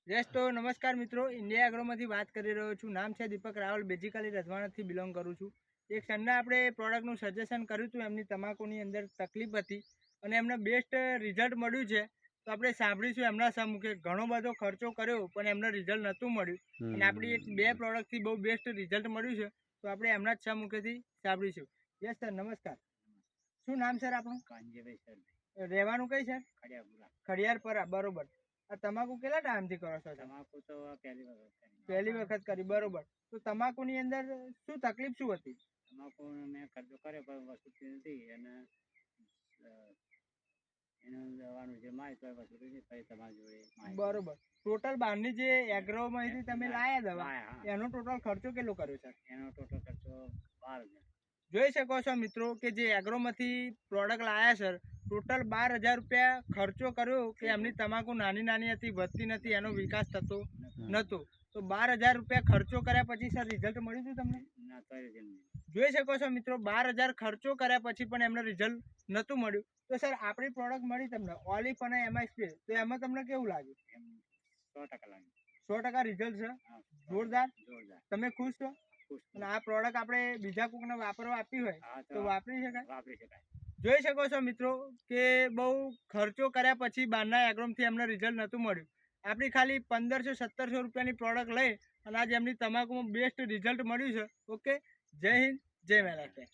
Yes તો નમસ્કાર મિત્રો, ઇન્ડિયા એગ્રોમાંથી વાત કરી રહ્યો છું. નામ છે દીપક રાવલ, બેઝિકલી રજવાડાથી બિલોંગ કરું છું. એક સરના આપણે પ્રોડક્ટનું સજેશન કર્યું હતું, એમની તમાકુની અંદર તકલીફ હતી અને એમને બેસ્ટ રિઝલ્ટ મળ્યું છે. તો આપણે સાંભળીશું એમના સમુખે. ઘણો બધો ખર્ચો કર્યો પણ એમને રિઝલ્ટ નહોતું મળ્યું અને આપણી એક બે પ્રોડક્ટથી બહુ બેસ્ટ રિઝલ્ટ મળ્યું છે. તો આપણે એમના જ સમુખેથી સાંભળીશું. યસ સર, નમસ્કાર. શું નામ સર આપણું? કાંજીભાઈ સર, રહેવાનું કઈ સર? ખડિયાપુરા. ખડિયારપરા, બરોબર. આ તમાકુ કેટલા ટાઈમથી કરો છો? તમાકુ તો પહેલી વખત કરી, બરોબર. તો તમાકુની અંદર શું તકલીફ શું હતી? તમાકુ મેં ખર્ચો કર્યો પણ વસૂલતી નથી અને એનું દવાનું જે માય તો વસૂલી નહીં પછી તમારી જોડે. બરોબર. ટોટલ બહારની જે એગ્રોમાંથી તમે લાયા દવા, એનો ટોટલ ખર્ચો કેટલો કર્યો સર? એનો ટોટલ ખર્ચો 12,000. જોઈ શકો છો મિત્રો કે જે એગ્રોમાંથી પ્રોડક્ટ લાયા સર, ટોટલ 12,000 રૂપિયા ખર્ચો કર્યો કે એમની તમાકુ નાની નાની હતી, વધતી નથી, એનો વિકાસ થતો નહોતો. તો 12,000 રૂપિયા ખર્ચો કર્યા પછી સર રિઝલ્ટ મળ્યું હતું તમને? ના, તો જોઈ શકો છો મિત્રો, 12,000 ખર્ચો કર્યા પછી પણ એમને રિઝલ્ટ નહોતું મળ્યું. તો સર આપણી પ્રોડક્ટ મળી તમને ઓલિફ અને એમઆઈ સ્પ્રે, તો એમાં તમને કેવું લાગ્યું? 100% લાગ્યું. 100% રિઝલ્ટ છે, જોરદાર. જોરદાર. તમે ખુશ છો? અને આ પ્રોડક્ટ આપણે બીજા કોઈને વાપરવા આપી હોય તો વાપરી શકાય? જોઈ શકો છો મિત્રો કે બહુ ખર્ચો કર્યા પછી બહારના એગ્રોમથી એમને રિઝલ્ટ નહોતું મળ્યું. આપણી ખાલી 1,500-1,700 રૂપિયાની પ્રોડક્ટ લઈ અને આજે એમની તમાકુમાં બેસ્ટ રિઝલ્ટ મળ્યું છે. ઓકે, જય હિન્દ, જય મહારાષ્ટ્ર.